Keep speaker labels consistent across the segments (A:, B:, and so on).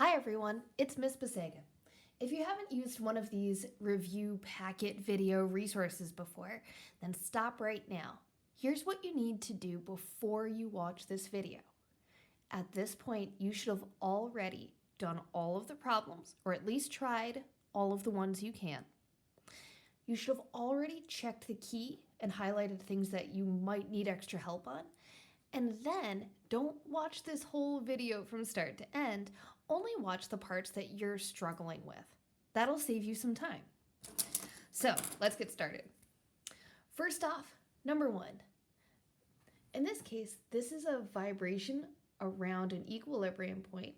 A: Hi everyone, it's Miss Basega. If you haven't used one of these review packet video resources before, then stop right now. Here's what you need to do before you watch this video. At this point, you should have already done all of the problems, or at least tried all of the ones you can. You should have already checked the key and highlighted things that you might need extra help on. And then don't watch this whole video from start to end, only watch the parts that you're struggling with. That'll save you some time. So let's get started. First off, number 1. In this case, this is a vibration around an equilibrium point,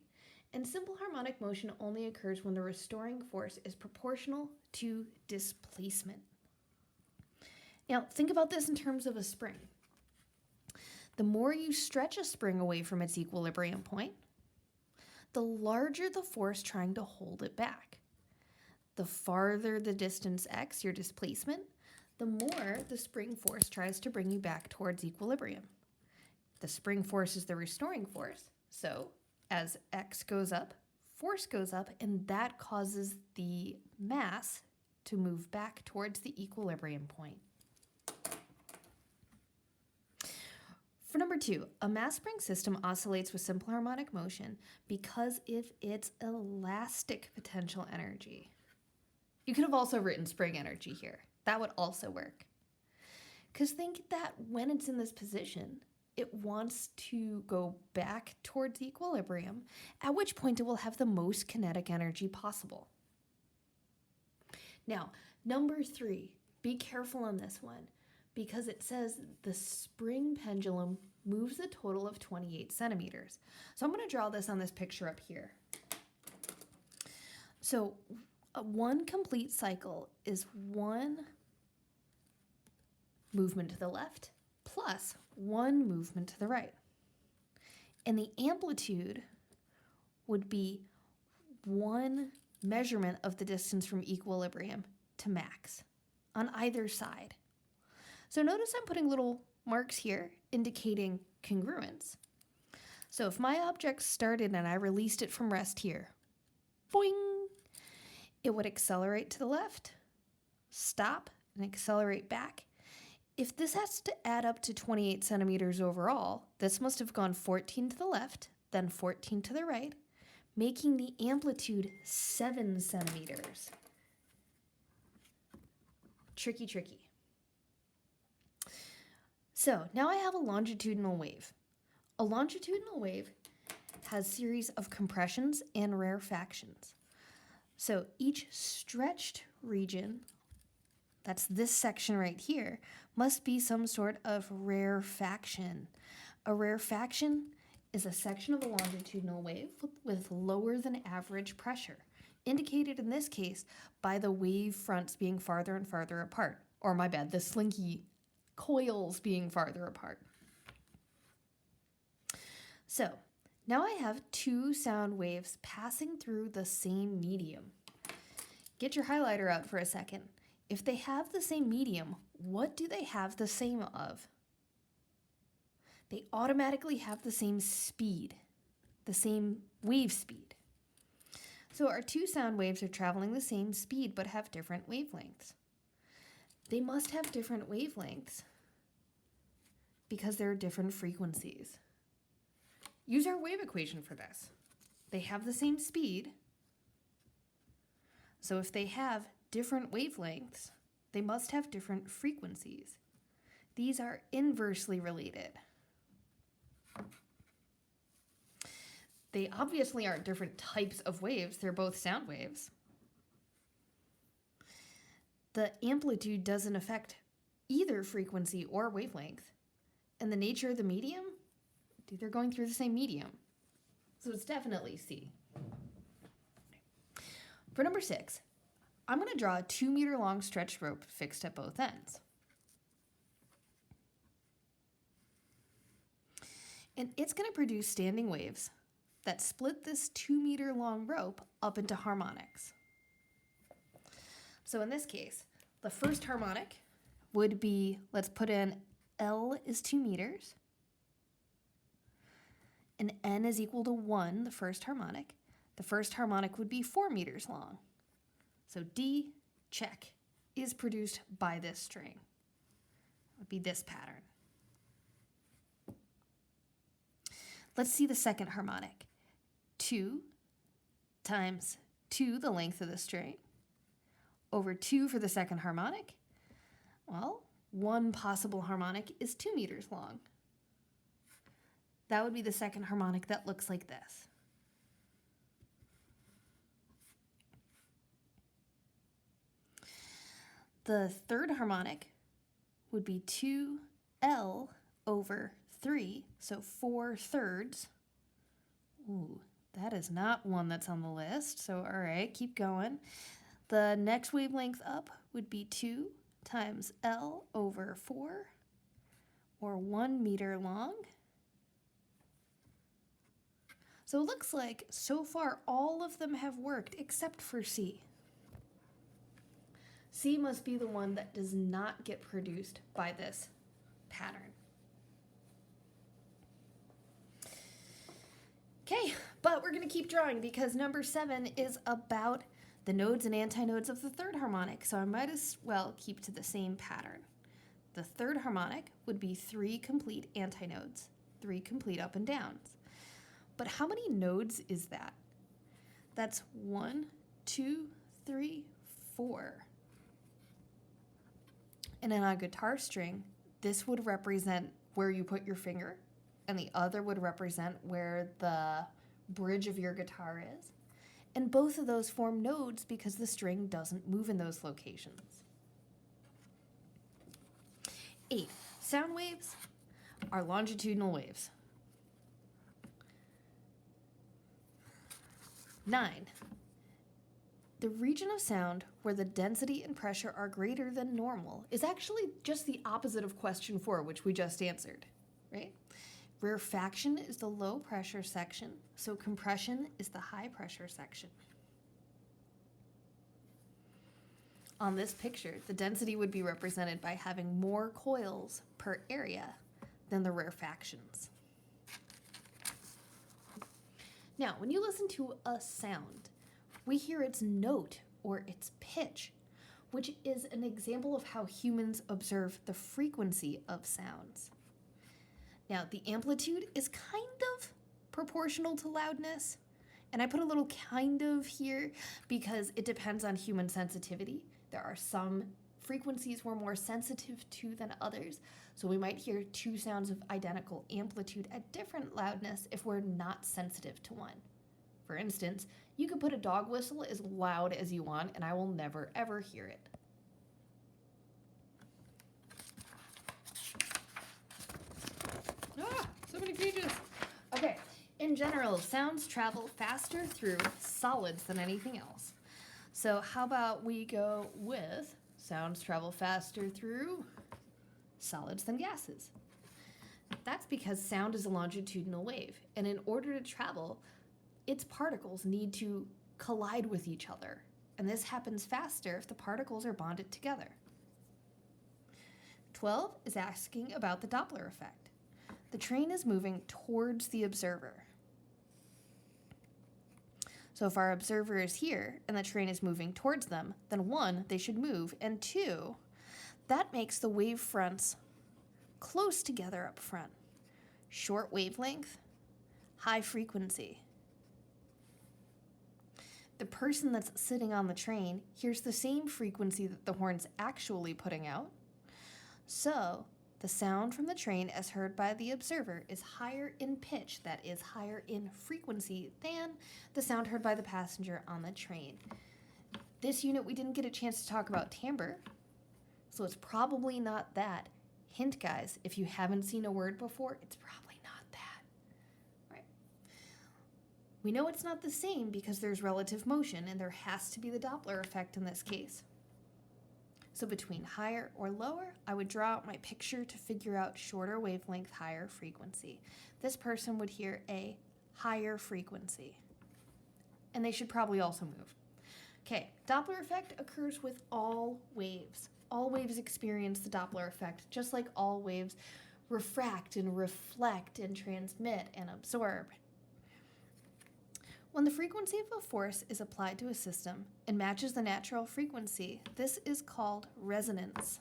A: and simple harmonic motion only occurs when the restoring force is proportional to displacement. Now, think about this in terms of a spring. The more you stretch a spring away from its equilibrium point, the larger the force trying to hold it back. The farther the distance x, your displacement, the more the spring force tries to bring you back towards equilibrium. The spring force is the restoring force, so as x goes up, force goes up, and that causes the mass to move back towards the equilibrium point. For number 2, a mass spring system oscillates with simple harmonic motion because of its elastic potential energy. You could have also written spring energy here. That would also work. Because think that when it's in this position, it wants to go back towards equilibrium, at which point it will have the most kinetic energy possible. Now, number 3, be careful on this one, because it says the spring pendulum moves a total of 28 centimeters. So I'm going to draw this on this picture up here. So one complete cycle is one movement to the left plus one movement to the right. And the amplitude would be one measurement of the distance from equilibrium to max on either side. So notice I'm putting little marks here indicating congruence. So if my object started and I released it from rest here, boing, it would accelerate to the left, stop, and accelerate back. If this has to add up to 28 centimeters overall, this must have gone 14 to the left, then 14 to the right, making the amplitude 7 centimeters. Tricky, tricky. So now I have a longitudinal wave. A longitudinal wave has a series of compressions and rarefactions. So each stretched region, that's this section right here, must be some sort of rarefaction. A rarefaction is a section of a longitudinal wave with lower than average pressure, indicated in this case by the wave fronts being farther and farther apart. Or my bad, the slinky coils being farther apart. So now I have two sound waves passing through the same medium. Get your highlighter out for a second. If they have the same medium, what do they have the same of? They automatically have the same speed, the same wave speed. So our two sound waves are traveling the same speed but have different wavelengths. They must have different wavelengths because there are different frequencies. Use our wave equation for this. They have the same speed. So if they have different wavelengths, they must have different frequencies. These are inversely related. They obviously aren't different types of waves. They're both sound waves. The amplitude doesn't affect either frequency or wavelength. And the nature of the medium, they're going through the same medium. So it's definitely C. For number 6, I'm going to draw a 2-meter long stretched rope fixed at both ends. And it's going to produce standing waves that split this 2-meter long rope up into harmonics. So in this case, the first harmonic would be, let's put in L is 2 meters, and N is equal to 1, the first harmonic. The first harmonic would be 4 meters long. So D, check, is produced by this string. It would be this pattern. Let's see the second harmonic. 2 times 2, the length of the string, over 2 for the second harmonic. Well, one possible harmonic is 2 meters long. That would be the second harmonic that looks like this. The third harmonic would be 2L over 3, so 4/3. Ooh, that is not one that's on the list, so all right, keep going. The next wavelength up would be 2 times L over 4, or 1 meter long. So it looks like so far all of them have worked except for C. C must be the one that does not get produced by this pattern. Okay, but we're going to keep drawing because number 7 is about the nodes and antinodes of the third harmonic, so I might as well keep to the same pattern. The third harmonic would be 3 complete antinodes, 3 complete up and downs. But how many nodes is that? That's 1, 2, 3, 4. And in a guitar string, this would represent where you put your finger, and the other would represent where the bridge of your guitar is. And both of those form nodes because the string doesn't move in those locations. 8. Sound waves are longitudinal waves. 9. The region of sound where the density and pressure are greater than normal is actually just the opposite of question 4, which we just answered, right? Rarefaction is the low pressure section, so compression is the high pressure section. On this picture, the density would be represented by having more coils per area than the rarefactions. Now, when you listen to a sound, we hear its note or its pitch, which is an example of how humans observe the frequency of sounds. Now, the amplitude is kind of proportional to loudness, and I put a little kind of here because it depends on human sensitivity. There are some frequencies we're more sensitive to than others, so we might hear 2 sounds of identical amplitude at different loudness if we're not sensitive to one. For instance, you could put a dog whistle as loud as you want, and I will never, ever hear it. So many pages. Okay, in general, sounds travel faster through solids than anything else. So how about we go with sounds travel faster through solids than gases? That's because sound is a longitudinal wave, and in order to travel, its particles need to collide with each other, and this happens faster if the particles are bonded together. 12 is asking about the Doppler effect. The train is moving towards the observer. So if our observer is here and the train is moving towards them, then 1, they should move, and 2, that makes the wave fronts close together up front. Short wavelength, high frequency. The person that's sitting on the train hears the same frequency that the horn's actually putting out. So the sound from the train as heard by the observer is higher in pitch, that is higher in frequency, than the sound heard by the passenger on the train. This unit we didn't get a chance to talk about timbre, so it's probably not that. Hint, guys, if you haven't seen a word before, it's probably not that. Right? We know it's not the same because there's relative motion, and there has to be the Doppler effect in this case. So between higher or lower, I would draw out my picture to figure out shorter wavelength, higher frequency. This person would hear a higher frequency. And they should probably also move. Okay, Doppler effect occurs with all waves. All waves experience the Doppler effect, just like all waves refract and reflect and transmit and absorb. When the frequency of a force is applied to a system and matches the natural frequency, this is called resonance.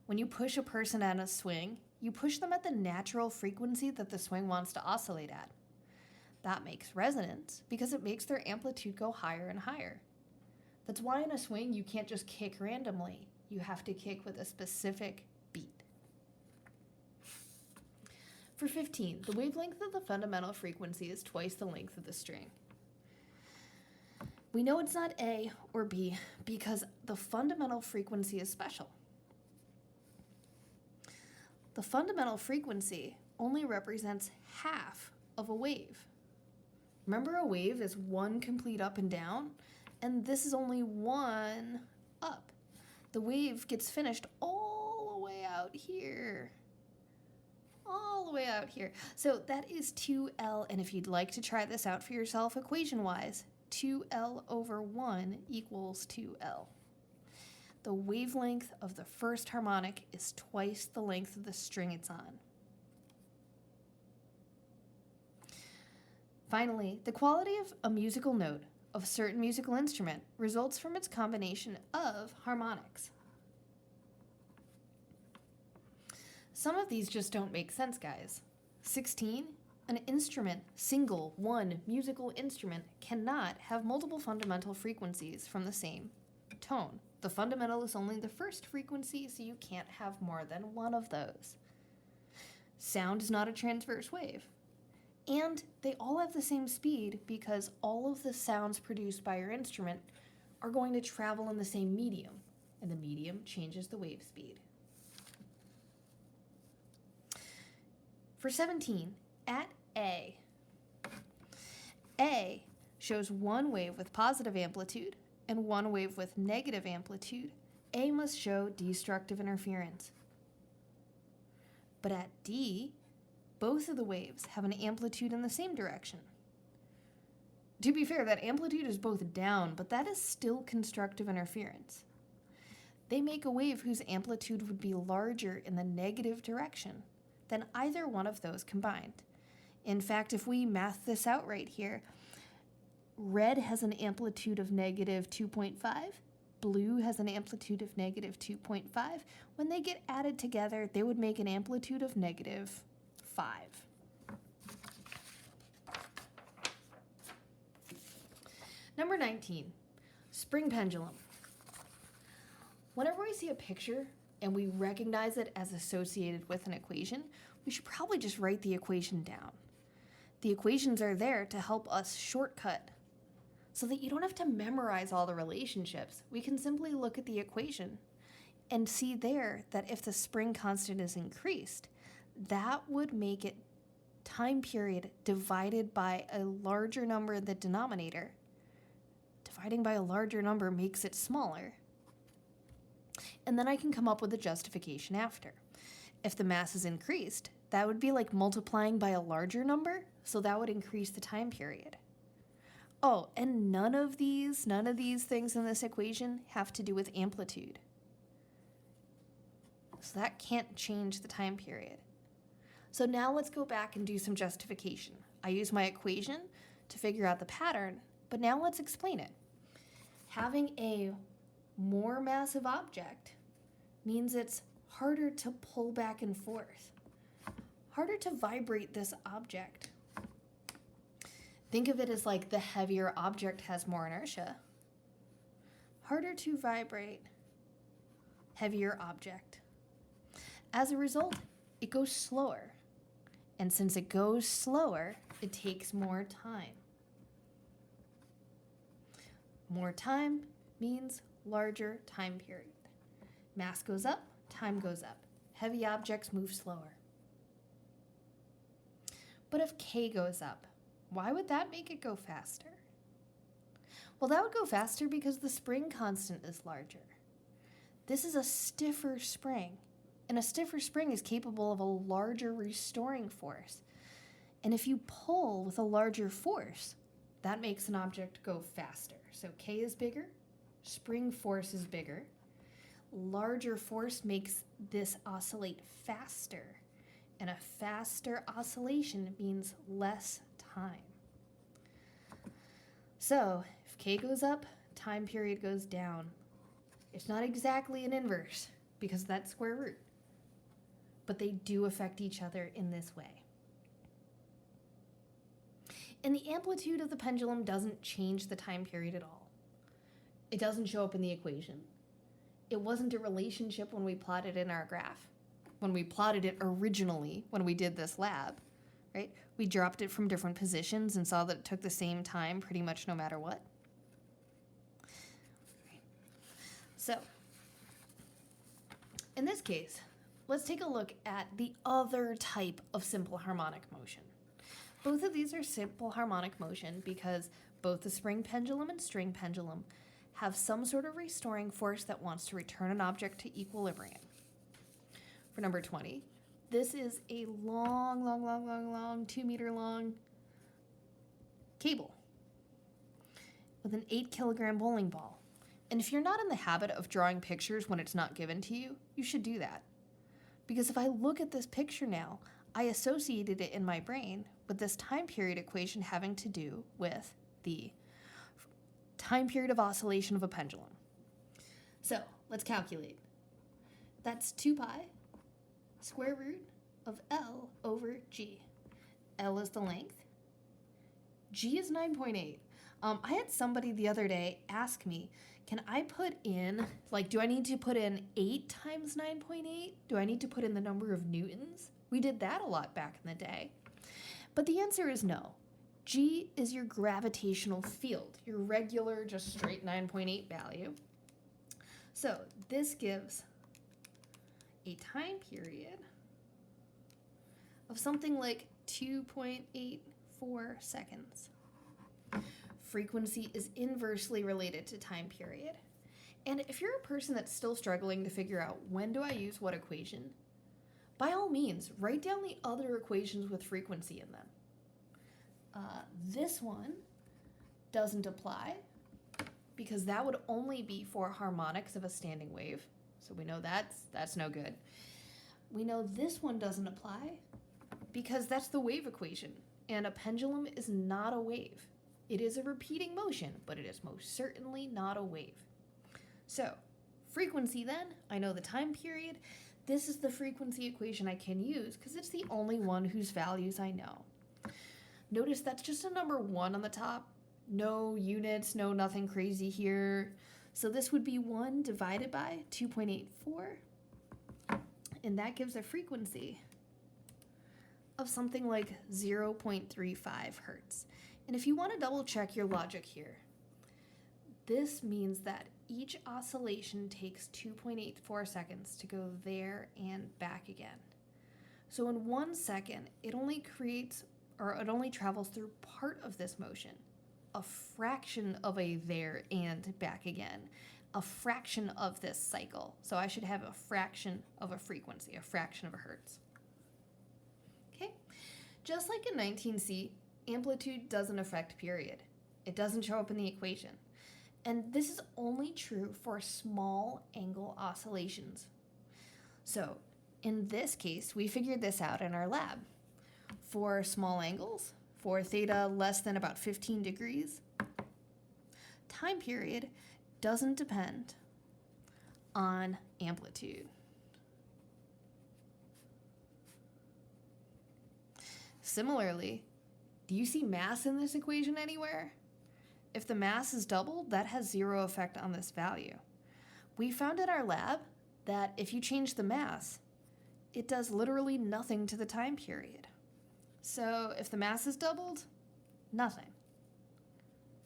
A: When you push a person at a swing, you push them at the natural frequency that the swing wants to oscillate at. That makes resonance because it makes their amplitude go higher and higher. That's why in a swing you can't just kick randomly. You have to kick with a specific beat. For 15, the wavelength of the fundamental frequency is twice the length of the string. We know it's not A or B because the fundamental frequency is special. The fundamental frequency only represents half of a wave. Remember, a wave is one complete up and down, and this is only one up. The wave gets finished all the way out here. All the way out here. So that is 2L, and if you'd like to try this out for yourself equation-wise, 2L over 1 equals 2L. The wavelength of the first harmonic is twice the length of the string it's on. Finally, the quality of a musical note of a certain musical instrument results from its combination of harmonics. Some of these just don't make sense, guys. 16, an instrument, one musical instrument, cannot have multiple fundamental frequencies from the same tone. The fundamental is only the first frequency, so you can't have more than one of those. Sound is not a transverse wave. And they all have the same speed because all of the sounds produced by your instrument are going to travel in the same medium, and the medium changes the wave speed. For 17, at A shows one wave with positive amplitude and one wave with negative amplitude. A must show destructive interference. But at D, both of the waves have an amplitude in the same direction. To be fair, that amplitude is both down, but that is still constructive interference. They make a wave whose amplitude would be larger in the negative direction than either one of those combined. In fact, if we math this out right here, red has an amplitude of negative 2.5, blue has an amplitude of negative 2.5. When they get added together, they would make an amplitude of negative 5. Number 19, spring pendulum. Whenever we see a picture and we recognize it as associated with an equation, we should probably just write the equation down. The equations are there to help us shortcut so that you don't have to memorize all the relationships. We can simply look at the equation and see there that if the spring constant is increased, that would make it time period divided by a larger number in the denominator. Dividing by a larger number makes it smaller. And then I can come up with a justification after. If the mass is increased, that would be like multiplying by a larger number, so that would increase the time period. Oh, and none of these things in this equation have to do with amplitude. So that can't change the time period. So now let's go back and do some justification. I use my equation to figure out the pattern, but now let's explain it. Having a more massive object means it's harder to pull back and forth, harder to vibrate this object. Think of it as like the heavier object has more inertia. Harder to vibrate, heavier object. As a result, it goes slower. And since it goes slower, it takes more time. More time means larger time period. Mass goes up, time goes up. Heavy objects move slower. But if K goes up, why would that make it go faster? Well, that would go faster because the spring constant is larger. This is a stiffer spring, and a stiffer spring is capable of a larger restoring force. And if you pull with a larger force, that makes an object go faster. So K is bigger, spring force is bigger. Larger force makes this oscillate faster, and a faster oscillation means less time. So if k goes up, time period goes down. It's not exactly an inverse because of that square root, but they do affect each other in this way. And the amplitude of the pendulum doesn't change the time period at all. It doesn't show up in the equation. It wasn't a relationship when we plotted in our graph. When we plotted it originally, when we did this lab, right? We dropped it from different positions and saw that it took the same time pretty much no matter what. So, in this case, let's take a look at the other type of simple harmonic motion. Both of these are simple harmonic motion because both the spring pendulum and string pendulum have some sort of restoring force that wants to return an object to equilibrium. For number 20, this is a long, 2 meter long cable with an 8 kilogram bowling ball. And if you're not in the habit of drawing pictures when it's not given to you, you should do that. Because if I look at this picture now, I associated it in my brain with this time period equation having to do with the time period of oscillation of a pendulum. So let's calculate. That's 2 pi square root of L over G. L is the length. G is 9.8. I had somebody the other day ask me, can I put in, do I need to put in 8 times 9.8? Do I need to put in the number of newtons? We did that a lot back in the day. But the answer is no. G is your gravitational field, your regular, just straight 9.8 value. So this gives a time period of something like 2.84 seconds. Frequency is inversely related to time period. And if you're a person that's still struggling to figure out when do I use what equation, by all means, write down the other equations with frequency in them. This one doesn't apply because that would only be for harmonics of a standing wave. So we know that's no good. We know this one doesn't apply because that's the wave equation, and a pendulum is not a wave. It is a repeating motion, but it is most certainly not a wave. So, frequency then, I know the time period. This is the frequency equation I can use because it's the only one whose values I know. Notice that's just a number 1 on the top. No units, no nothing crazy here. So this would be 1 divided by 2.84, and that gives a frequency of something like 0.35 hertz. And if you want to double check your logic here, this means that each oscillation takes 2.84 seconds to go there and back again. So in 1 second, it only travels through part of this motion, a fraction of a there and back again, a fraction of this cycle. So I should have a fraction of a frequency, a fraction of a hertz. Okay, just like in 19C, amplitude doesn't affect period. It doesn't show up in the equation. And this is only true for small angle oscillations. So in this case, we figured this out in our lab. For small angles, for theta less than about 15 degrees, time period doesn't depend on amplitude. Similarly, do you see mass in this equation anywhere? If the mass is doubled, that has 0 effect on this value. We found in our lab that if you change the mass, it does literally nothing to the time period. So if the mass is doubled, nothing.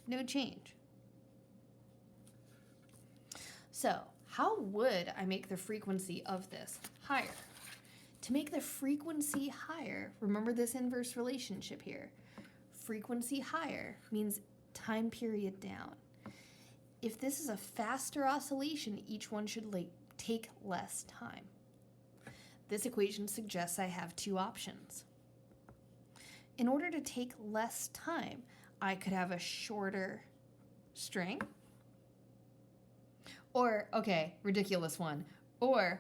A: No change. So how would I make the frequency of this higher? To make the frequency higher, remember this inverse relationship here. Frequency higher means time period down. If this is a faster oscillation, each one should take less time. This equation suggests I have 2 options. In order to take less time, I could have a shorter string, or, okay, ridiculous one, or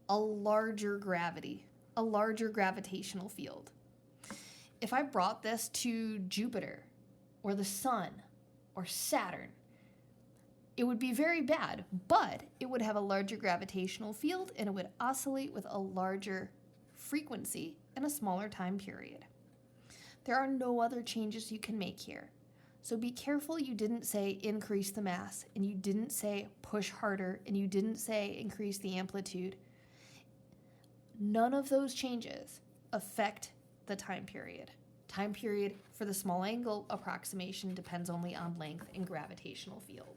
A: a larger gravity, a larger gravitational field. If I brought this to Jupiter or the sun, or Saturn. It would be very bad, but it would have a larger gravitational field and it would oscillate with a larger frequency in a smaller time period. There are no other changes you can make here. So be careful you didn't say increase the mass, and you didn't say push harder, and you didn't say increase the amplitude. None of those changes affect the time period. Time period for the small angle approximation depends only on length and gravitational field.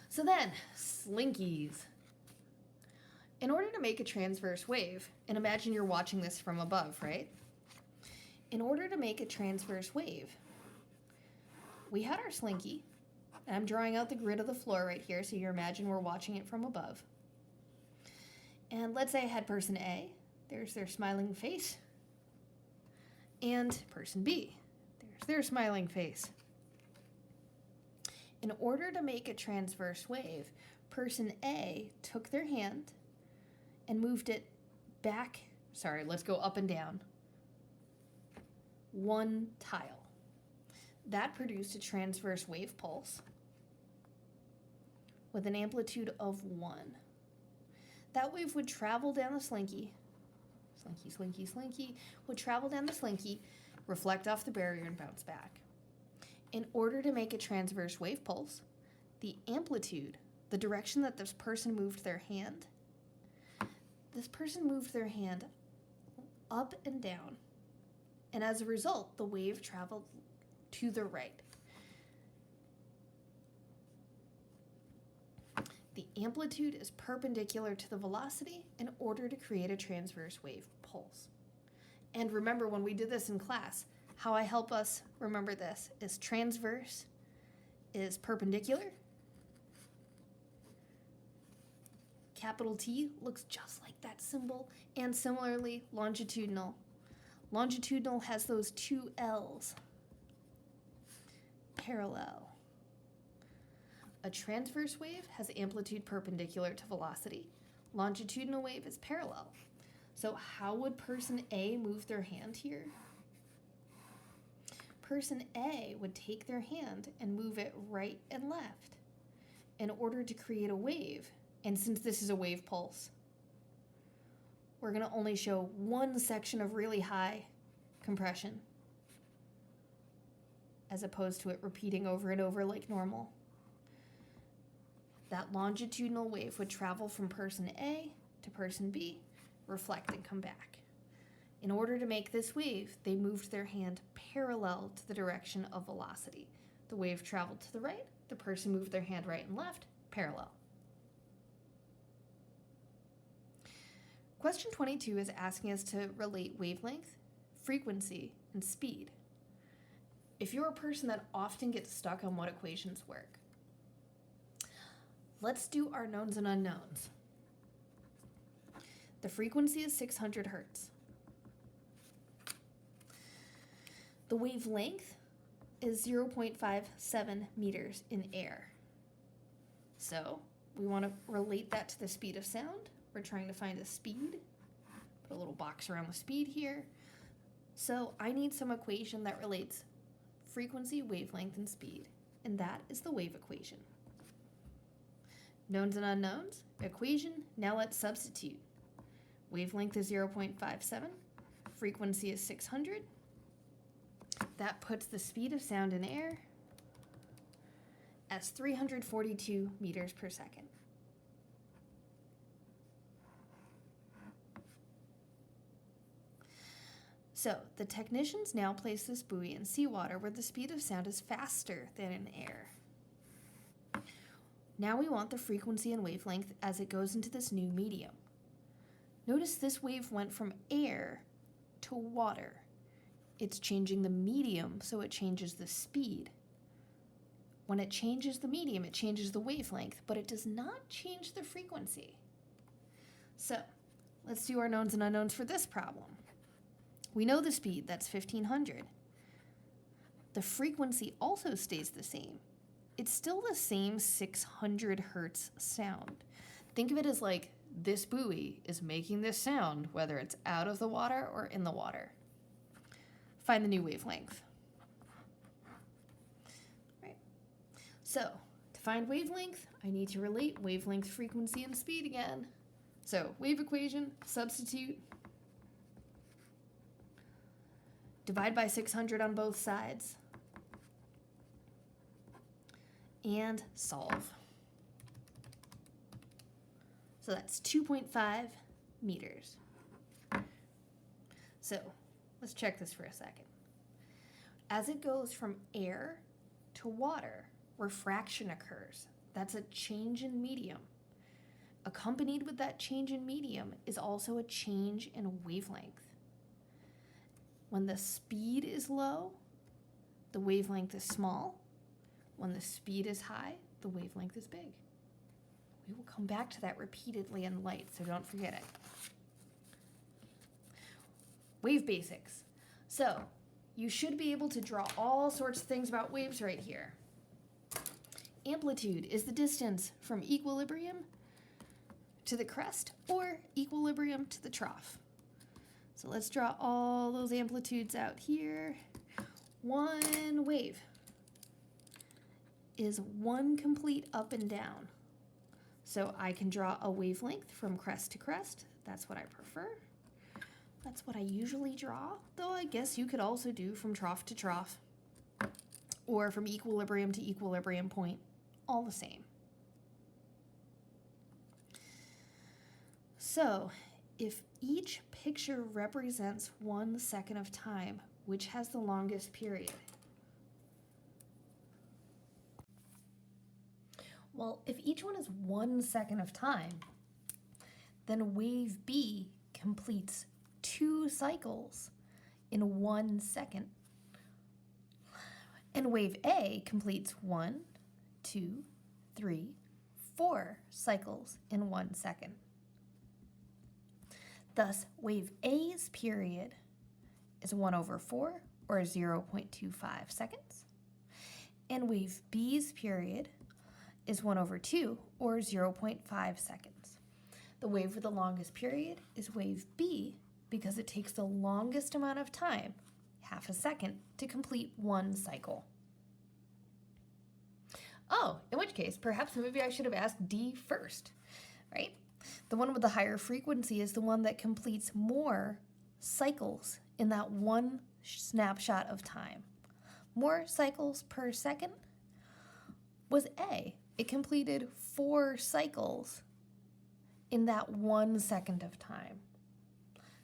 A: So then, slinkies. In order to make a transverse wave, and imagine you're watching this from above, right? In order to make a transverse wave, we had our slinky. And I'm drawing out the grid of the floor right here, so you imagine we're watching it from above. And let's say I had person A. There's their smiling face. And person B. There's their smiling face. In order to make a transverse wave, person A took their hand and moved it back. Sorry, let's go up and down. One tile. That produced a transverse wave pulse with an amplitude of 1. That wave would travel down the slinky, would travel down the slinky, reflect off the barrier, and bounce back. In order to make a transverse wave pulse, the amplitude, the direction that this person moved their hand up and down. And as a result, the wave traveled to the right. The amplitude is perpendicular to the velocity in order to create a transverse wave pulse. And remember, when we did this in class, how I help us remember this is transverse is perpendicular. Capital T looks just like that symbol. And similarly, longitudinal. Longitudinal has those two L's. Parallel. A transverse wave has amplitude perpendicular to velocity. Longitudinal wave is parallel. So how would person A move their hand here? Person A would take their hand and move it right and left in order to create a wave. And since this is a wave pulse, we're going to only show one section of really high compression as opposed to it repeating over and over like normal. That longitudinal wave would travel from person A to person B, reflect and come back. In order to make this wave, they moved their hand parallel to the direction of velocity. The wave traveled to the right, the person moved their hand right and left, parallel. Question 22 is asking us to relate wavelength, frequency, and speed. If you're a person that often gets stuck on what equations work, let's do our knowns and unknowns. The frequency is 600 hertz. The wavelength is 0.57 meters in air. So we want to relate that to the speed of sound. We're trying to find the speed. Put a little box around the speed here. So I need some equation that relates frequency, wavelength, and speed. And that is the wave equation. Knowns and unknowns. Equation, now let's substitute. Wavelength is 0.57. Frequency is 600. That puts the speed of sound in air as 342 meters per second. So the technicians now place this buoy in seawater where the speed of sound is faster than in air. Now we want the frequency and wavelength as it goes into this new medium. Notice this wave went from air to water. It's changing the medium, so it changes the speed. When it changes the medium, it changes the wavelength, but it does not change the frequency. So let's do our knowns and unknowns for this problem. We know the speed, that's 1500. The frequency also stays the same. It's still the same 600 hertz sound. Think of it as like this buoy is making this sound, whether it's out of the water or in the water. find the new wavelength. Right. So to find wavelength, I need to relate wavelength, frequency, and speed again. So wave equation, substitute, divide by 600 on both sides, and solve. So that's 2.5 meters. So let's check this for a second. As it goes from air to water, refraction occurs. That's a change in medium. Accompanied with that change in medium is also a change in wavelength. When the speed is low, the wavelength is small. When the speed is high, the wavelength is big. We will come back to that repeatedly in light, so don't forget it. Wave basics. So you should be able to draw all sorts of things about waves right here. Amplitude is the distance from equilibrium to the crest or equilibrium to the trough. So let's draw all those amplitudes out here. One wave is one complete up and down. So I can draw a wavelength from crest to crest. That's what I prefer. That's what I usually draw, though I guess you could also do from trough to trough or from equilibrium to equilibrium point, all the same. So if each picture represents 1 second of time, which has the longest period? Well, if each one is 1 second of time, then wave B completes 2 cycles in 1 second. And wave A completes 1, 2, 3, 4 cycles in 1 second. Thus, wave A's period is 1/4, or 0.25 seconds. And wave B's period is 1/2, or 0.5 seconds. The wave with the longest period is wave B because it takes the longest amount of time, half a second, to complete 1 cycle. Oh, in which case, perhaps maybe I should have asked D first, right? The one with the higher frequency is the one that completes more cycles in that 1 snapshot of time. More cycles per second was A. It completed 4 cycles in that 1 second of time.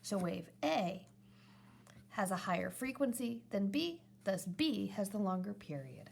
A: So wave A has a higher frequency than B, thus B has the longer period.